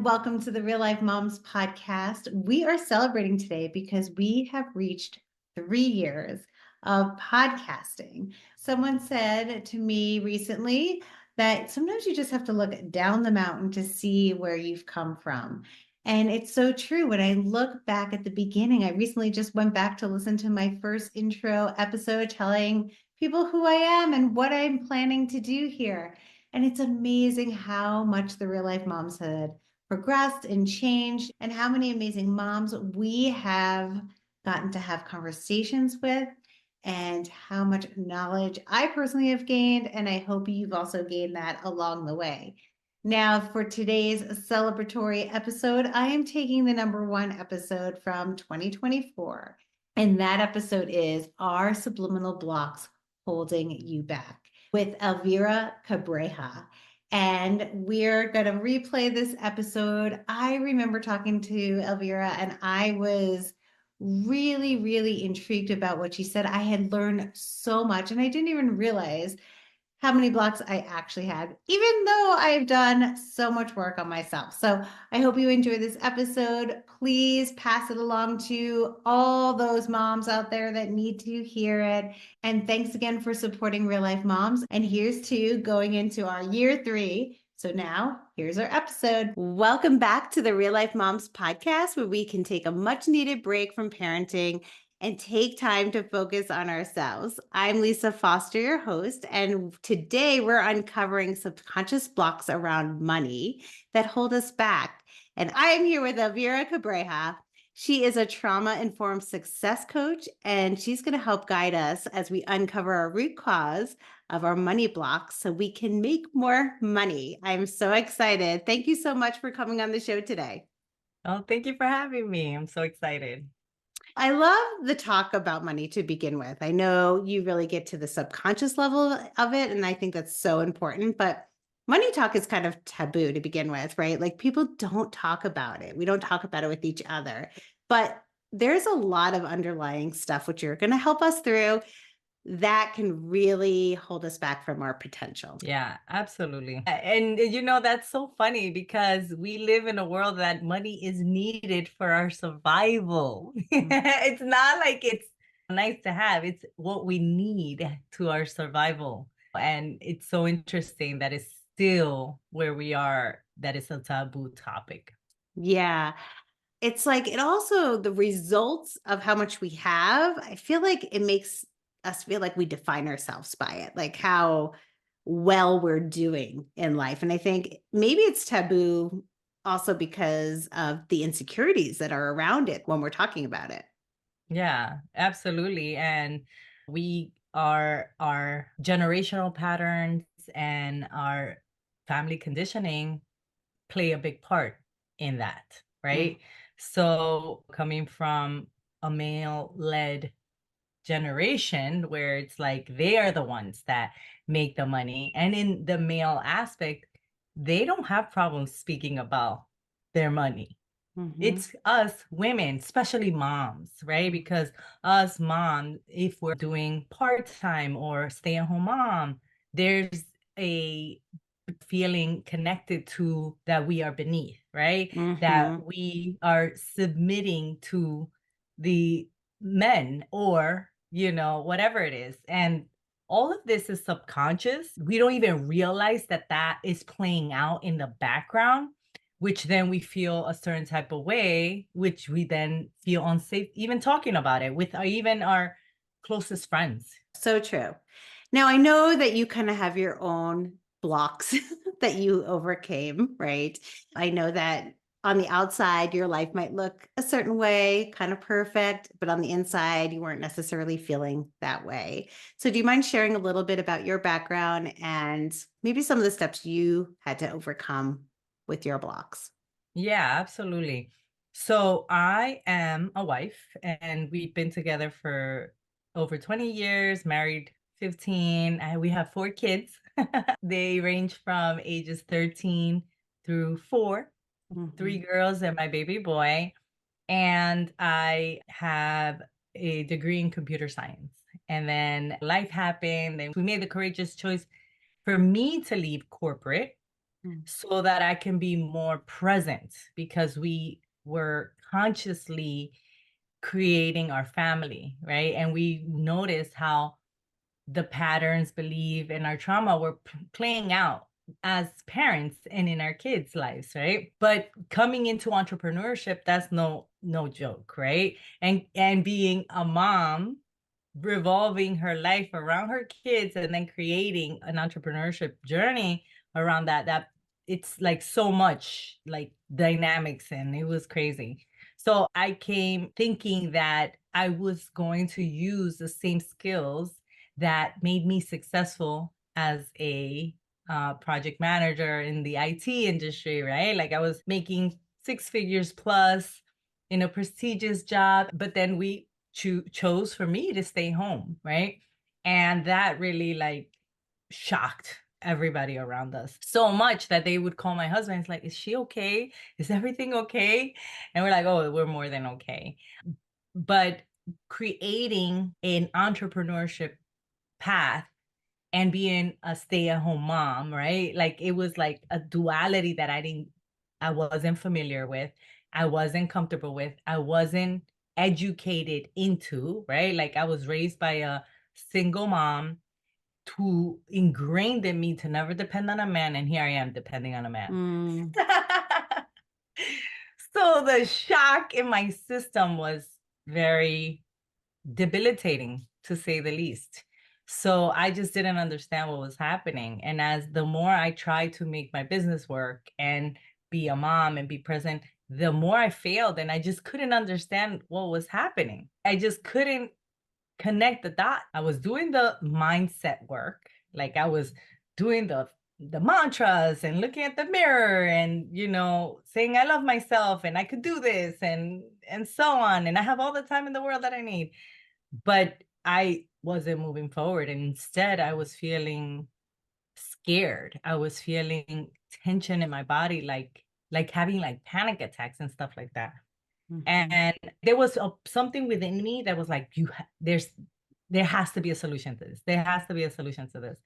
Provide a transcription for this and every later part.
Welcome to the Real Life Moms podcast. We are celebrating today because we have reached 3 years of podcasting. Someone said to me recently that sometimes you just have to look down the mountain to see where you've come from. And it's so true. When I look back at the beginning, I recently just went back to listen to my first intro episode telling people who I am and what I'm planning to do here. And it's amazing how much the Real Life Moms had progressed and changed, and how many amazing moms we have gotten to have conversations with, and how much knowledge I personally have gained. And I hope you've also gained that along the way. Now, for today's celebratory episode, I am taking the number one episode from 2024. And that episode is Are Subliminal Blocks Holding You Back? With Elvira Cabreja. And we're going to replay this episode. I remember talking to Elvira, and I was really, really intrigued about what she said. I had learned so much, and I didn't even realize how many blocks I actually had, even though I've done so much work on myself. So I hope you enjoy this episode. Please pass it along to all those moms out there that need to hear it. And thanks again for supporting Real Life Moms. And here's to going into our year 3. So now here's our episode. Welcome back to the Real Life Moms podcast, where we can take a much needed break from parenting and take time to focus on ourselves. I'm Lisa Foster, your host, and today we're uncovering subconscious blocks around money that hold us back. And I am here with Elvira Cabreja. She is a trauma-informed success coach, and she's going to help guide us as we uncover our root cause of our money blocks so we can make more money. I'm so excited. Thank you so much for coming on the show today. Oh, thank you for having me. I'm so excited. I love the talk about money to begin with. I know you really get to the subconscious level of it, and I think that's so important. But money talk is kind of taboo to begin with, right? Like people don't talk about it. We don't talk about it with each other. But there's a lot of underlying stuff which you're going to help us through that can really hold us back from our potential. Yeah, absolutely. And that's so funny because we live in a world that money is needed for our survival. It's not like it's nice to have, it's what we need to our survival. And it's so interesting that it's still where we are, that it's a taboo topic. Yeah. It's like it also, the results of how much we have, I feel like it makes us feel like we define ourselves by it, like how well we're doing in life. And I think maybe it's taboo also because of the insecurities that are around it when we're talking about it. Yeah, absolutely. And we are our generational patterns and our family conditioning play a big part in that, Mm. right? So coming from a male-led generation where it's like they are the ones that make the money, and in the male aspect, they don't have problems speaking about their money. Mhm. It's us women, especially moms, right? Because us moms, if we're doing part-time or stay-at-home mom, there's a feeling connected to that we are beneath, right? That Mhm. we are submitting to the men or, whatever it is. And all of this is subconscious. We don't even realize that that is playing out in the background, which then we feel a certain type of way, which we then feel unsafe even talking about it with even our closest friends. So true. Now, I know that you kind of have your own blocks that you overcame, right? I know that on the outside, your life might look a certain way, kind of perfect, but on the inside, you weren't necessarily feeling that way. So, do you mind sharing a little bit about your background and maybe some of the steps you had to overcome with your blocks? Yeah, absolutely. So I am a wife and we've been together for over 20 years, married 15, and we have 4 kids. They range from ages 13 through 4, 3 girls and my baby boy. And I have a degree in computer science. And then life happened and we made the courageous choice for me to leave corporate Mm. so that I can be more present, because we were consciously creating our family, right? And we noticed how the patterns, belief, and our trauma were playing out as parents and in our kids' lives, right? But coming into entrepreneurship, that's no joke, right? And being a mom, revolving her life around her kids, and then creating an entrepreneurship journey around that it's like so much like dynamics, and it was crazy. So I came thinking that I was going to use the same skills that made me successful as a project manager in the IT industry, right? Like I was making 6 figures plus in a prestigious job, but then we chose for me to stay home, right? And that really like shocked everybody around us so much that they would call my husband. It's like, is she okay? Is everything okay? And we're like, oh, we're more than okay. But creating an entrepreneurship path and being a stay-at-home mom, right? Like it was like a duality that I wasn't familiar with, I wasn't comfortable with, I wasn't educated into, right? Like I was raised by a single mom who ingrained in me to never depend on a man, and here I am depending on a man. Mm. So the shock in my system was very debilitating, to say the least. So I just didn't understand what was happening. And as the more I tried to make my business work and be a mom and be present, the more I failed, and I just couldn't understand what was happening. I just couldn't connect the dot. I was doing the mindset work, like I was doing the mantras and looking at the mirror and saying I love myself and I could do this and so on, and I have all the time in the world that I need. But I wasn't moving forward, and instead I was feeling scared. I was feeling tension in my body, like having like panic attacks and stuff like that. Mhm. And there was something within me that was like, there has to be a solution to this. There has to be a solution to this.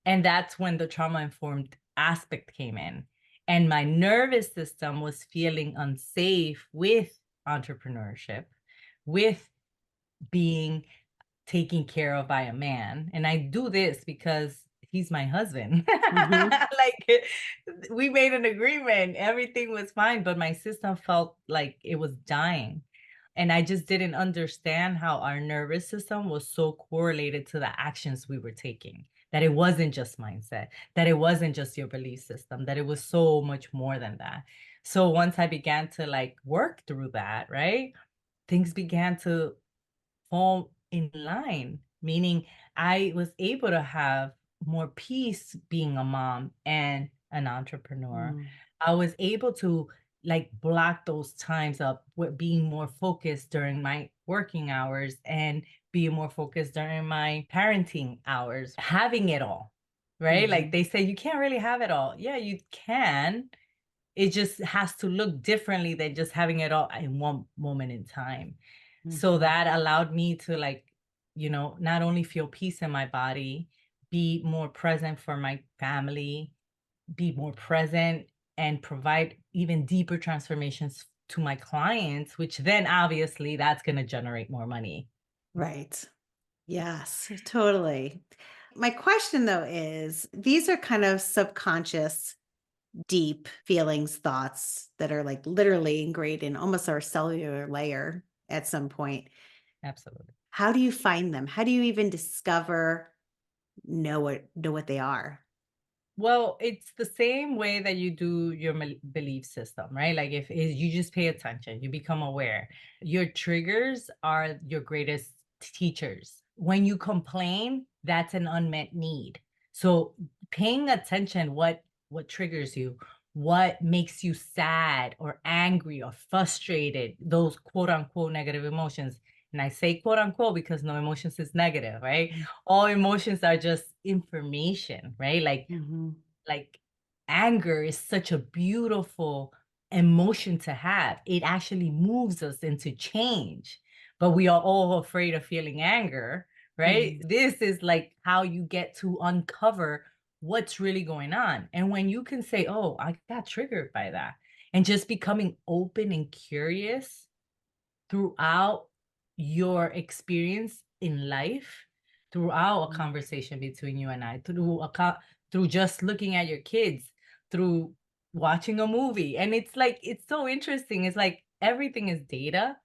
And that's when the trauma informed aspect came in. And my nervous system was feeling unsafe with entrepreneurship, with being taken care of by a man. And I do this because he's my husband. Mhm. Like we made an agreement, everything was fine, but my system felt like it was dying. And I just didn't understand how our nervous system was so correlated to the actions we were taking, that it wasn't just mindset, that it wasn't just your belief system, that it was so much more than that. So once I began to like work through that, right, things began to fall in line, meaning I was able to have more peace being a mom and an entrepreneur. Mm. I was able to like block those times up with being more focused during my working hours and being more focused during my parenting hours, having it all, right? Like Mhm. they say, you can't really have it all. Yeah, you can. It just has to look differently than just having it all in one moment in time. So Mhm. that allowed me to like, not only feel peace in my body, be more present for my family, be more present and provide even deeper transformations to my clients, which then obviously that's going to generate more money. Right. Yes, totally. My question though is these are kind of subconscious, deep feelings, thoughts that are like literally ingrained in almost our cellular layer at some point. Absolutely. How do you find them? How do you even discover, know what they are? Well, it's the same way that you do your belief system, right? Like if you just pay attention, you become aware. Your triggers are your greatest teachers. When you complain, that's an unmet need. So paying attention, what triggers you, what makes you sad or angry or frustrated, those quote unquote negative emotions. And I say quote unquote because no emotions is negative, right? All emotions are just information, right? Mhm. Like anger is such a beautiful emotion to have. It actually moves us into change, but we are all afraid of feeling anger, right? Mhm. This is like how you get to uncover what's really going on. And when you can say, oh, I got triggered by that, and just becoming open and curious throughout your experience in life, throughout a conversation between you and I, through just looking at your kids, through watching a movie. And it's like, it's so interesting. It's like everything is data,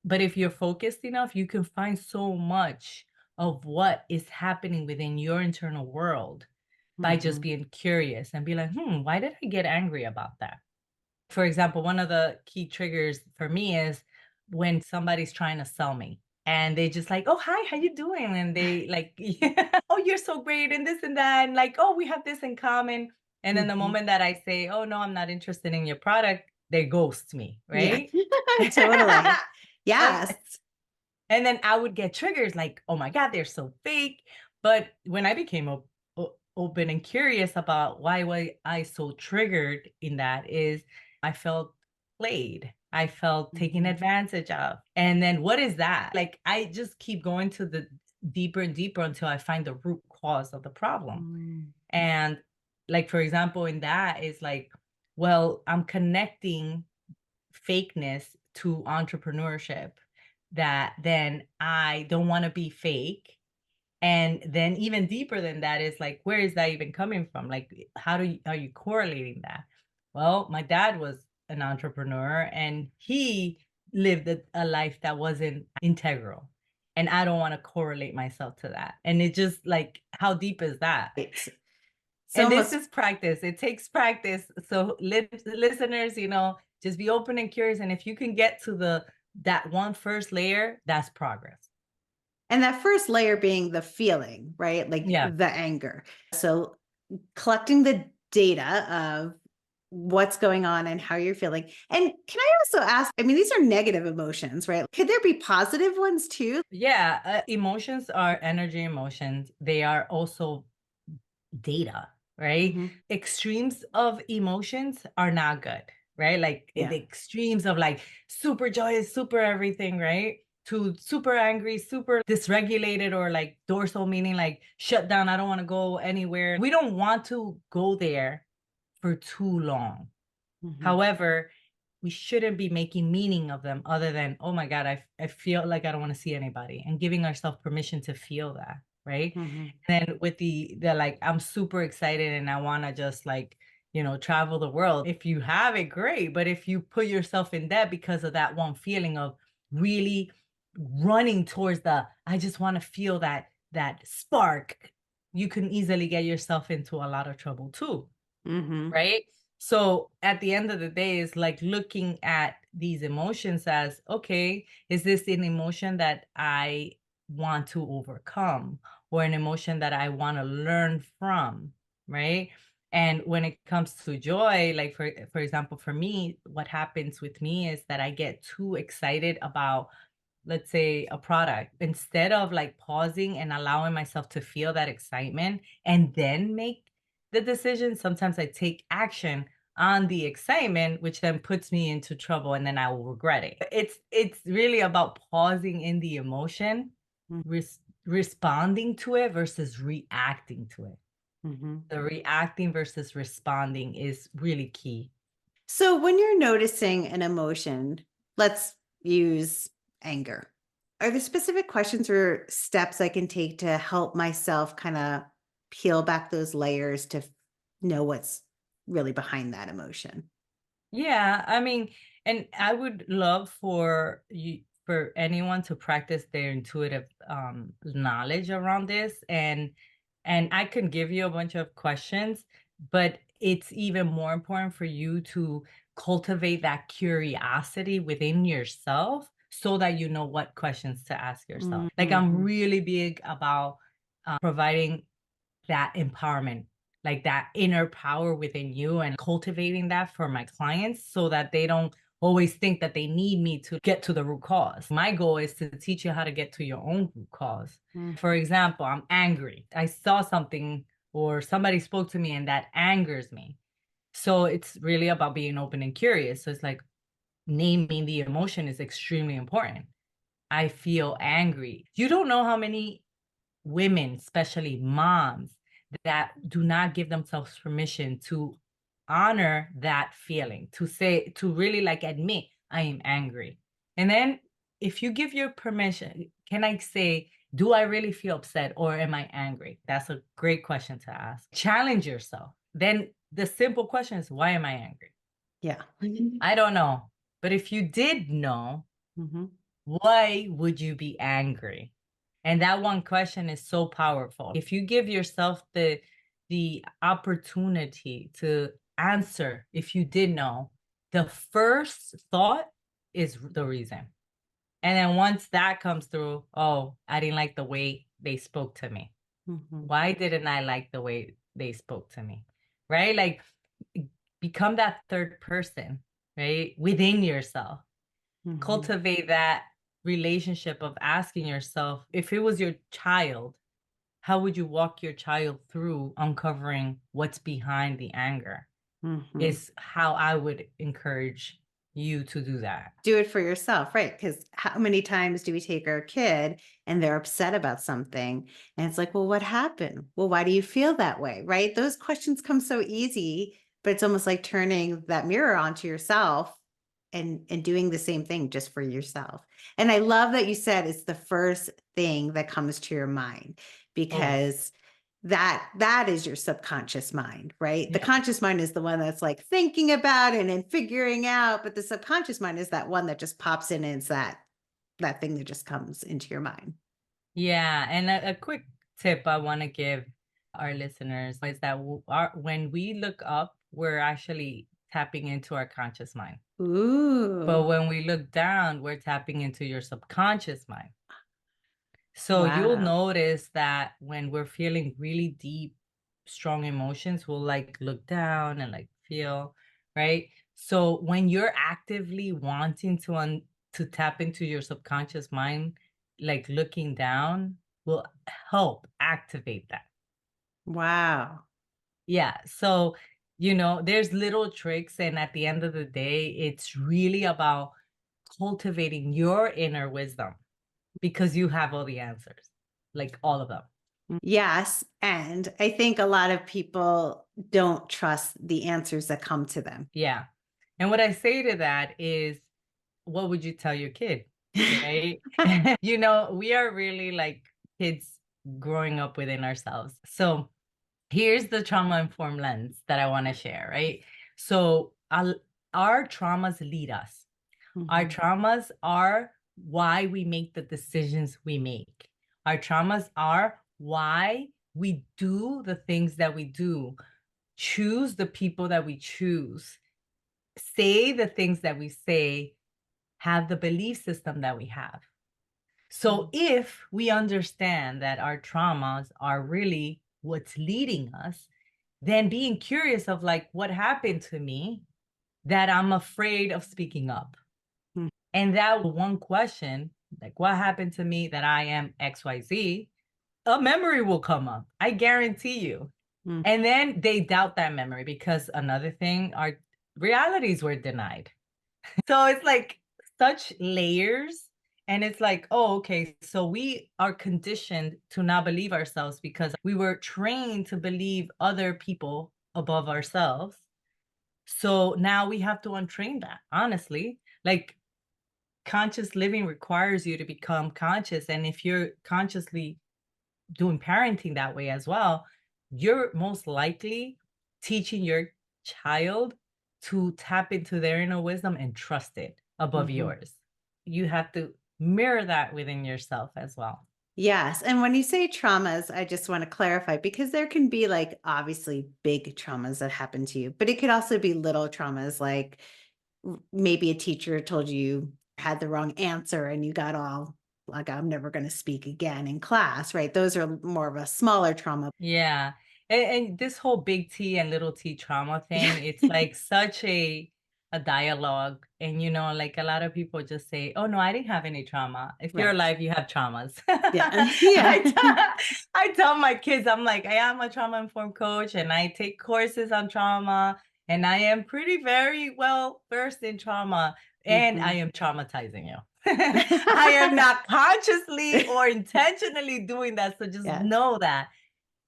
but if you're focused enough, you can find so much of what is happening within your internal world by just being curious and be like, why did I get angry about that? For example, one of the key triggers for me is when somebody's trying to sell me and they just like, oh, hi, how you doing? And they like, oh, you're so great and this and that. And like, oh, we have this in common. And then the moment that I say, oh, no, I'm not interested in your product, they ghost me, Yeah, right? totally. And Yes. and then I would get triggers like, oh my God, they're so fake. But when I became open and curious about why I so triggered in that is I felt played. I felt taken advantage of. And then what is that? Like I just keep going to the deeper and deeper until I find the root cause of the problem. And like, for example, in that is like, well, I'm connecting fakeness to entrepreneurship, that then I don't want to be fake. And then even deeper than that is like, where is that even coming from? Like, are you correlating that? Well, my dad was an entrepreneur and he lived a life that wasn't integral. And I don't want to correlate myself to that. And it just like, how deep is that? It's And almost, this is practice. It takes practice. So listeners, just be open and curious. And if you can get to that one first layer, that's progress. and that first layer being the feeling, right? Like Yeah. the anger. So collecting the data of what's going on and how you're feeling. And can I also ask, I mean, these are negative emotions, right? Could there be positive ones too? Yeah. Emotions are energy emotions. They are also data, right? Extremes of emotions are not good, right? Like Yeah. the extremes of like super joyous, super everything, right? To super angry, super dysregulated, or like dorsal, meaning like shut down. I don't want to go anywhere. We don't want to go there for too long. However, we shouldn't be making meaning of them other than, oh my God, I feel like I don't want to see anybody, and giving ourselves permission to feel that. Right. And then with the like, I'm super excited and I want to just like, travel the world. If you have it, great. But if you put yourself in debt because of that one feeling of really running towards I just want to feel that spark, you can easily get yourself into a lot of trouble too. Right. So at the end of the day, is like looking at these emotions as, okay, is this an emotion that I want to overcome, or an emotion that I want to learn from? Right. And when it comes to joy, like for example, for me, what happens with me is that I get too excited about, let's say, a product, instead of like pausing and allowing myself to feel that excitement and then make the decision. Sometimes I take action on the excitement, which then puts me into trouble, and then I will regret it. It's really about pausing in the emotion, responding to it versus reacting to it. The reacting versus responding is really key. So when you're noticing an emotion, let's use anger. Are there specific questions or steps I can take to help myself kind of peel back those layers to know what's really behind that emotion? Yeah, I mean, and I would love for anyone to practice their intuitive knowledge around this, and I can give you a bunch of questions, but it's even more important for you to cultivate that curiosity within yourself so that you know what questions to ask yourself. Like I'm really big about providing that empowerment, like that inner power within you, and cultivating that for my clients so that they don't always think that they need me to get to the root cause. My goal is to teach you how to get to your own root cause. For example, I'm angry. I saw something or somebody spoke to me and that angers me. So it's really about being open and curious. So it's like naming the emotion is extremely important. I feel angry. You don't know how many women, especially moms, that do not give themselves permission to honor that feeling, to say, to really like admit, I am angry. And then if you give your permission, can I say, do I really feel upset or am I angry? That's a great question to ask. Challenge yourself. Then the simple question is, why am I angry? Yeah. I don't know. But if you did know, why would you be angry? And that one question is so powerful. If you give yourself the opportunity to answer, if you did know, the first thought is the reason. And then once that comes through, oh, I didn't like the way they spoke to me. Why didn't I like the way they spoke to me? Right? Like, become that third person, right? Within yourself. Cultivate that relationship of asking yourself, if it was your child, how would you walk your child through uncovering what's behind the anger? Is how I would encourage you to do that. Do it for yourself, right? Because how many times do we take our kid and they're upset about something? And it's like, well, what happened? Well, why do you feel that way? Right? Those questions come so easy, but it's almost like turning that mirror onto yourself and doing the same thing just for yourself. And I love that you said it's the first thing that comes to your mind, because that is your subconscious mind, right? The conscious mind is the one that's like thinking about it and figuring out, but the subconscious mind is that one that just pops in, and it's that thing that just comes into your mind. Yeah, and a quick tip I want to give our listeners is that when we look up, we're actually tapping into our conscious mind. Ooh. But when we look down, we're tapping into your subconscious mind. So you'll notice that when we're feeling really deep, strong emotions, we'll like look down and like feel, right? So when you're actively wanting to tap into your subconscious mind, like looking down will help activate that. Wow. Yeah. So, there's little tricks, and at the end of the day, it's really about cultivating your inner wisdom, because you have all the answers, like all of them. Yes. And I think a lot of people don't trust the answers that come to them. Yeah. And what I say to that is, what would you tell your kid? Right? We are really like kids growing up within ourselves. So here's the trauma-informed lens that I want to share, right? So our traumas lead us. Our traumas are why we make the decisions we make. Our traumas are why we do the things that we do, choose the people that we choose, say the things that we say, have the belief system that we have. So if we understand that our traumas are really what's leading us, then being curious of like, what happened to me that I'm afraid of speaking up? And that one question, like, what happened to me that I am XYZ, a memory will come up. I guarantee you. And then they doubt that memory, because another thing, our realities were denied. So it's like such layers. And it's like, oh, okay, so we are conditioned to not believe ourselves because we were trained to believe other people above ourselves. So now we have to untrain that, honestly. Like, conscious living requires you to become conscious. And if you're consciously doing parenting that way as well, you're most likely teaching your child to tap into their inner wisdom and trust it above yours. You have to mirror that within yourself as well. Yes. And when you say traumas, I just want to clarify, because there can be like obviously big traumas that happen to you, but it could also be little traumas, like maybe a teacher told you had the wrong answer and you got all like, I'm never going to speak again in class, right? Those are more of a smaller trauma. Yeah. And this whole big T and little T trauma thing, it's like such a dialogue. And, like a lot of people just say, oh, no, I didn't have any trauma. If you're alive, you have traumas. Yeah. Yeah. I tell my kids, I'm like, I am a trauma-informed coach and I take courses on trauma. And I am very well versed in trauma. And I am traumatizing you. I am not consciously or intentionally doing that. So just know that.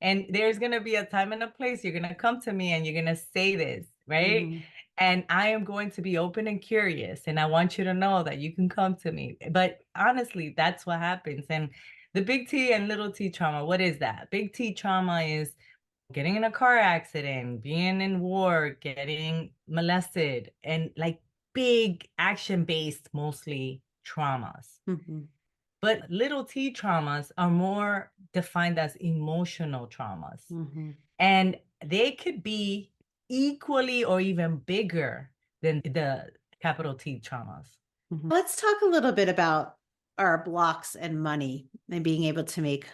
And there's going to be a time and a place you're going to come to me and you're going to say this, right? Mhm. And I am going to be open and curious. And I want you to know that you can come to me. But honestly, that's what happens. And the big T and little T trauma, what is that? Big T trauma is getting in a car accident, being in war, getting molested, and like big action based, mostly traumas. Mhm. But little T traumas are more defined as emotional traumas. Mhm. And they could be equally or even bigger than the capital T traumas. Mhm. Let's talk a little bit about our blocks and money and being able to make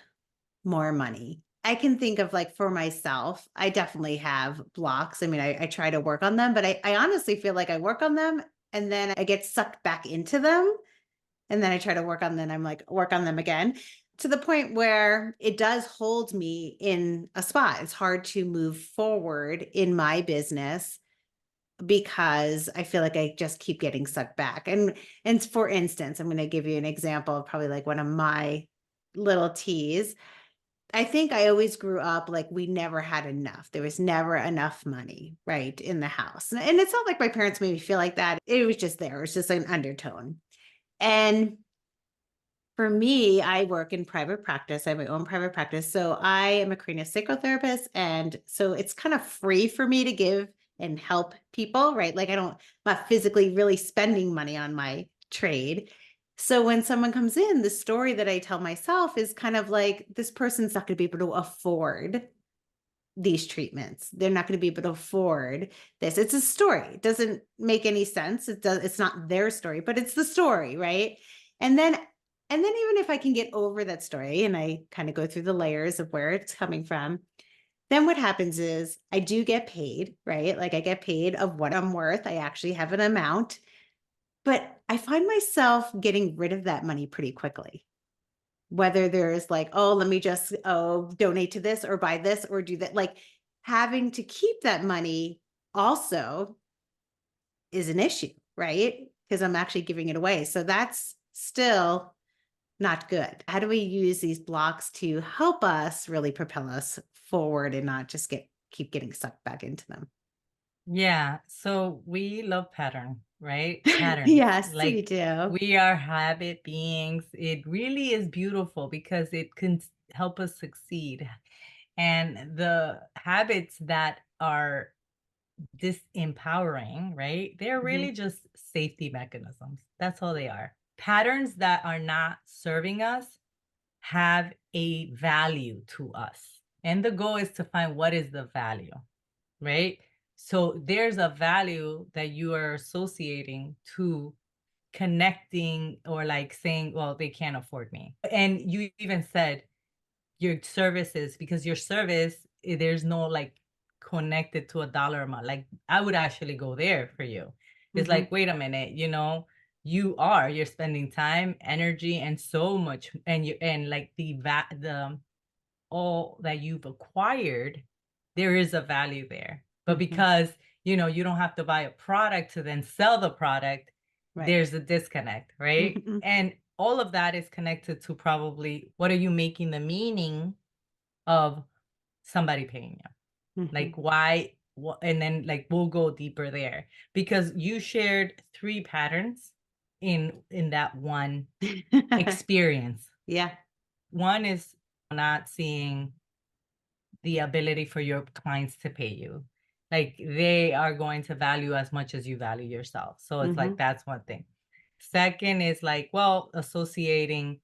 more money. I can think of like for myself, I definitely have blocks. I mean, I try to work on them, but I honestly feel like I work on them and then I get sucked back into them. And then I try to work on them. I'm like, work on them again to the point where it does hold me in a spot. It's hard to move forward in my business because I feel like I just keep getting sucked back. And for instance, I'm going to give you an example of probably like one of my little T's. I think I always grew up like we never had enough. There was never enough money, right, in the house. And it's not like my parents made me feel like that. It was just there. It was just an undertone. And for me, I work in private practice. I have my own private practice. So I am a craniosacral therapist. And so it's kind of free for me to give and help people, right? Like I'm not physically really spending money on my trade. So when someone comes in, the story that I tell myself is kind of like this person's not going to be able to afford these treatments. They're not going to be able to afford this. It's a story. It doesn't make any sense. It's not their story, but it's the story, right? And then even if I can get over that story and I kind of go through the layers of where it's coming from, then what happens is I do get paid, right? Like I get paid of what I'm worth. I actually have an amount, but I find myself getting rid of that money pretty quickly. Whether there's like, oh, let me just donate to this or buy this or do that. Like having to keep that money also is an issue, right? Because I'm actually giving it away. So that's still not good. How do we use these blocks to help us really propel us forward and not just keep getting sucked back into them? Yeah. So we love pattern, right? Patterns. Yes, we Like do. we are habit beings. It really is beautiful because it can help us succeed. And the habits that are disempowering, right? They're Mhm. really just safety mechanisms. That's all they are. Patterns that are not serving us have a value to us. And the goal is to find what is the value, right? So there's a value that you are associating to connecting or like saying, well, they can't afford me. And you even said your services because your service, there's no like connected to a dollar amount. Like I would actually go there for you. It's Mhm. like, wait a minute, you're spending time, energy, and so much, and like the all that you've acquired, there is a value there. But Mhm. because you don't have to buy a product to then sell the product, Right. there's a disconnect, right? Mhm. And all of that is connected to probably what are you making the meaning of somebody paying you? Like Mhm. why and then like we'll go deeper there because you shared three patterns in that one experience. Yeah. One is not seeing the ability for your clients to pay you. Like they are going to value as much as you value yourself. So it's like Mhm. that's one thing. Second is like, well, associating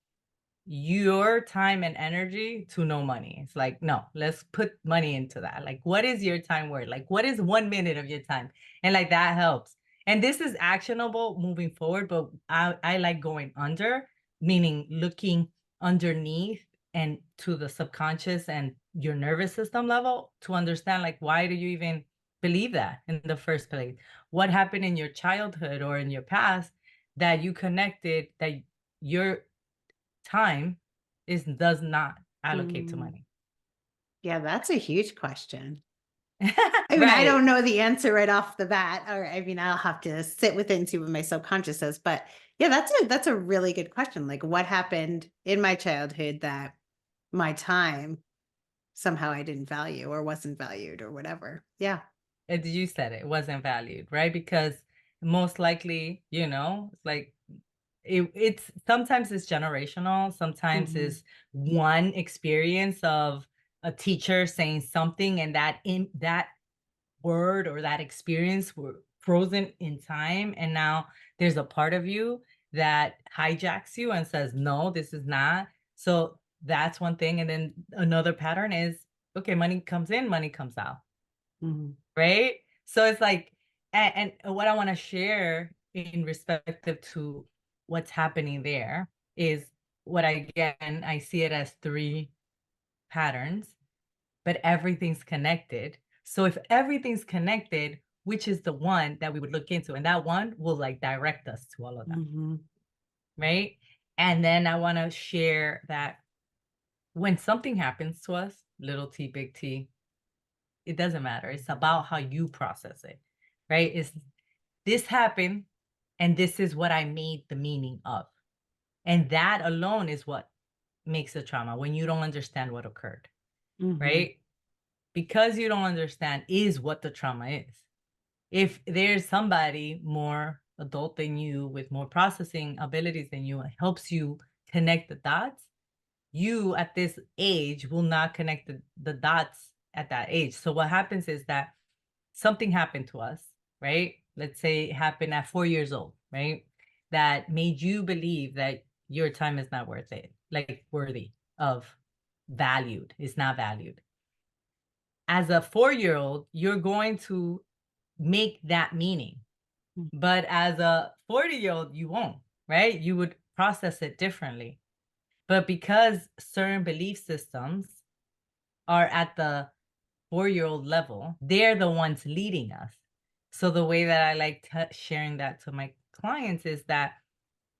your time and energy to no money. It's like, no, let's put money into that. Like, what is your time worth? Like, what is 1 minute of your time? And like that helps. And this is actionable moving forward, but I like going under, meaning looking underneath and to the subconscious and your nervous system level to understand like why do you even believe that in the first place? What happened in your childhood or in your past that you connected that your time does not allocate to Mm. money. Yeah, that's a huge question. I mean, I don't Right. know the answer right off the bat, or I mean, I'll have to sit with it and see what my subconscious says. But yeah, that's a really good question. Like, what happened in my childhood that my time somehow I didn't value or wasn't valued or whatever. Yeah. You said it wasn't valued, right? Because most likely, it's like it's sometimes it's generational, sometimes Hmm. it's one experience of a teacher saying something, and that word or that experience were frozen in time, and now there's a part of you that hijacks you and says, no, this is not. So that's one thing. And then another pattern is, okay, money comes in, money comes out. Hmm. Right? So it's like, and what I want to share in respective to what's happening there is what I see it as three patterns, but everything's connected. So if everything's connected, which is the one that we would look into? And that one will like direct us to all of that. Hmm. Right? And then I want to share that when something happens to us, little t, big T, it doesn't matter. It's about how you process it, right? It's this happened and this is what I made the meaning of. And that alone is what makes a trauma when you don't understand what occurred, Hmm. right? Because you don't understand is what the trauma is. If there's somebody more adult than you with more processing abilities than you, it helps you connect the dots. You at this age will not connect the dots at that age. So what happens is that something happened to us, right? Let's say it happened at 4 years old, right? That made you believe that your time is not worth it, like worthy of valued, is not valued. As a 4 year old, you're going to make that meaning. But as a 40-year-old, you won't, right? You would process it differently. But because certain belief systems are at the 4 year old level, they're the ones leading us. So the way that I like sharing that to my clients is that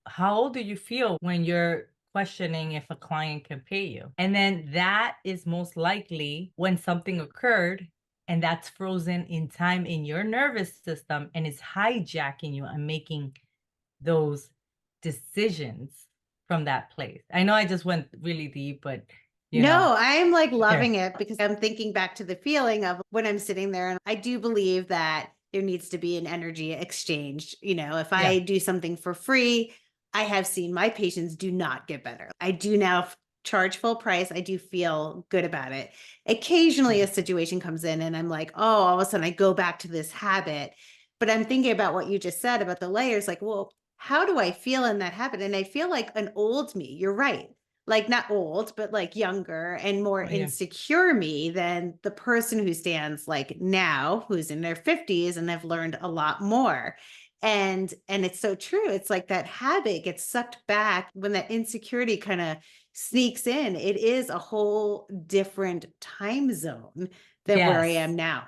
how old do you feel when you're questioning if a client can pay you? And then that is most likely when something occurred and that's frozen in time in your nervous system and is hijacking you and making those decisions from that place. I know I just went really deep, but No, I'm like there. loving it because I'm thinking back to the feeling of when I'm sitting there. And I do believe that there needs to be an energy exchange. If Yeah. I do something for free, I have seen my patients do not get better. I do now charge full price. I do feel good about it. Occasionally, Yeah. a situation comes in and I'm like, oh, all of a sudden I go back to this habit. But I'm thinking about what you just said about the layers like, well, how do I feel in that habit? And I feel like an old me. You're right, like not old, but like younger and more Oh, yeah. insecure me than the person who stands like now, who's in their 50s and have learned a lot more. And it's so true. It's like that habit gets sucked back when that insecurity kind of sneaks in. It is a whole different time zone than where I Yes. am now.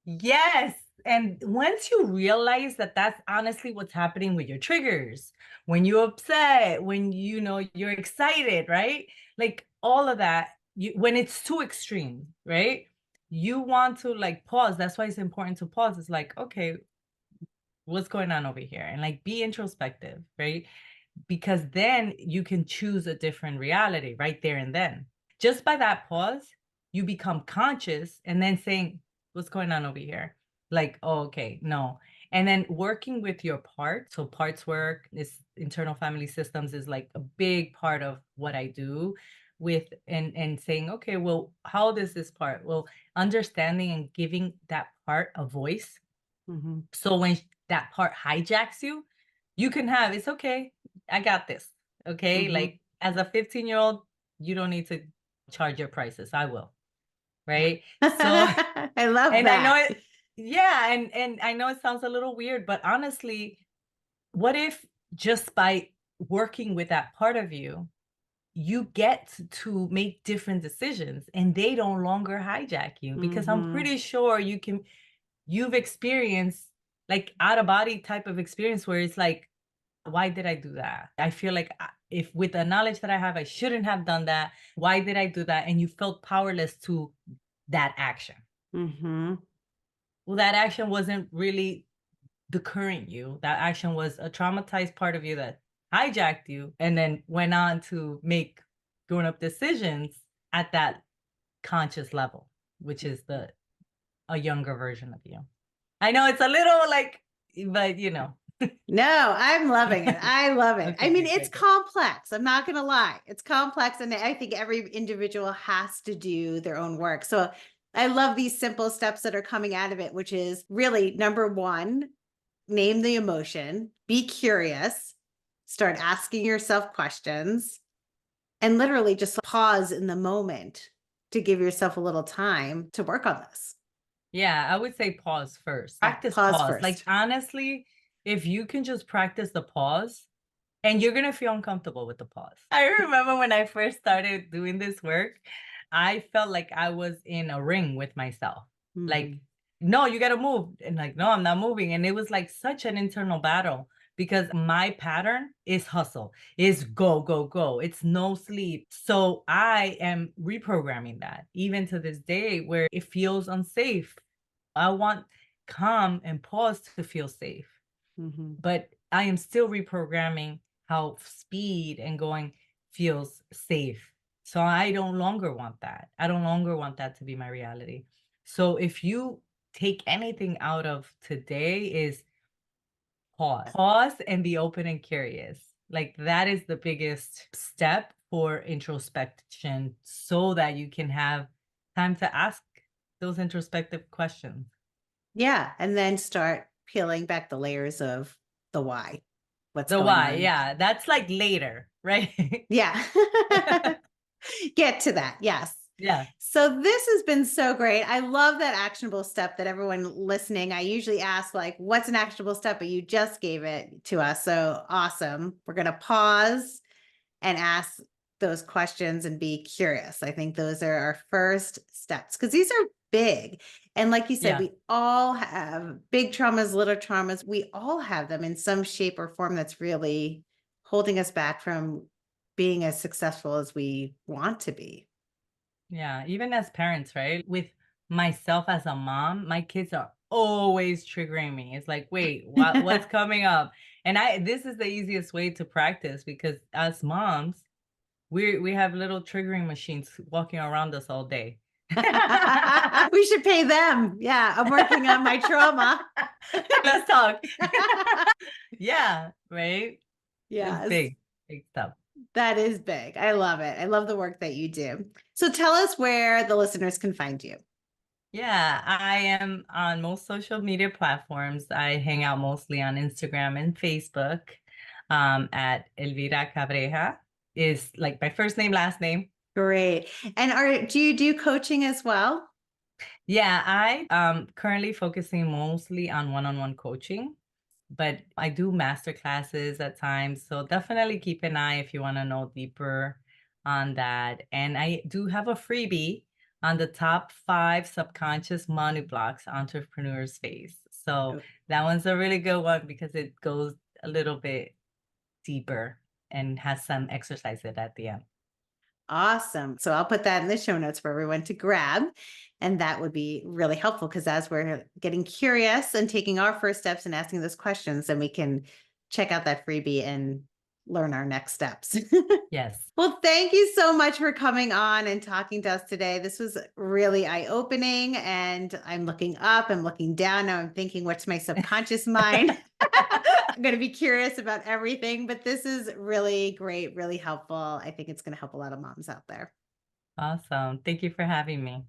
Yes. And once you realize that that's honestly what's happening with your triggers, when you're upset, when you're excited, right? Like all of that, when it's too extreme, right? You want to like pause. That's why it's important to pause. It's like, okay, what's going on over here? And like be introspective, right? Because then you can choose a different reality right there and then. Just by that pause, you become conscious and then saying, what's going on over here? Like, oh, okay, no. And then working with your part. So parts work, this internal family systems is like a big part of what I do with and saying, okay, well, how does this part? Well, understanding and giving that part a voice. Mm-hmm. So when that part hijacks you, you can have, it's okay. I got this. Okay. Mm-hmm. Like as a 15-year-old, you don't need to charge your prices. I will. Right. So, I love and I know that. it, yeah. And I know it sounds a little weird, but honestly, what if just by working with that part of you, you get to make different decisions and they don't longer hijack you? Because I'm Mm-hmm. pretty sure you've experienced like out of body type of experience where it's like, why did I do that? I feel like if with the knowledge that I have, I shouldn't have done that. Why did I do that? And you felt powerless to that action. Mm-hmm. Well, that action wasn't really the current you. That action was a traumatized part of you that hijacked you and then went on to make grown up decisions at that conscious level, which is a younger version of you. I know it's a little like, but you know. No, I'm loving it. I love it. I Okay, mean, good, it's good, good. complex. I'm not going to lie. It's complex. And I think every individual has to do their own work. So I love these simple steps that are coming out of it, which is really number one, name the emotion, be curious, start asking yourself questions, and literally just pause in the moment to give yourself a little time to work on this. Yeah, I would say pause first. Yeah, Practice pause pause. Like first. honestly, if you can just practice the pause, and you're gonna feel uncomfortable with the pause. I remember when I first started doing this work, I felt like I was in a ring with myself. Like, Mhm. no, you gotta move. And like, no, I'm not moving. And it was like such an internal battle because my pattern is hustle, is go, go, go. It's no sleep. So I am reprogramming that even to this day where it feels unsafe. I want calm and pause to feel safe, Mhm. but I am still reprogramming how speed and going feels safe. So I don't longer want that. I don't longer want that to be my reality. So if you take anything out of today is pause. Pause and be open and curious. Like that is the biggest step for introspection so that you can have time to ask those introspective questions. Yeah. And then start peeling back the layers of the why, what's The going why, on. yeah, that's like later, right? Yeah. Get to that. Yes. Yeah. So this has been so great. I love that actionable step that everyone listening. I usually ask like, what's an actionable step? But you just gave it to us. So awesome. We're going to pause and ask those questions and be curious. I think those are our first steps because these are big. And like you said, Yeah. we all have big traumas, little traumas. We all have them in some shape or form that's really holding us back from being as successful as we want to be. Yeah. Even as parents, right? With myself as a mom, my kids are always triggering me. It's like, wait, what's coming up? And this is the easiest way to practice because as moms, we have little triggering machines walking around us all day. We should pay them. Yeah, I'm working on my trauma. Let's talk. Yeah, right? It's Yes. big, big stuff. That is big. I love it. I love the work that you do. So tell us where the listeners can find you. Yeah, I am on most social media platforms. I hang out mostly on Instagram and Facebook at Elvira Cabreja is like my first name, last name. Great. And do you do coaching as well? Yeah, I currently focusing mostly on one-on-one coaching, but I do master classes at times. So definitely keep an eye if you want to know deeper on that. And I do have a freebie on the top 5 subconscious money blocks entrepreneurs face. So Oh, that one's a really good one because it goes a little bit deeper and has some exercises at the end. awesome. So I'll put that in the show notes for everyone to grab. And that would be really helpful because as we're getting curious and taking our first steps and asking those questions, then we can check out that freebie and learn our next steps. Yes. Well, thank you so much for coming on and talking to us today. This was really eye-opening, and I'm looking up, I'm looking down. Now I'm thinking, what's my subconscious mind? I'm going to be curious about everything, but this is really great, really helpful. I think it's going to help a lot of moms out there. Awesome. Thank you for having me.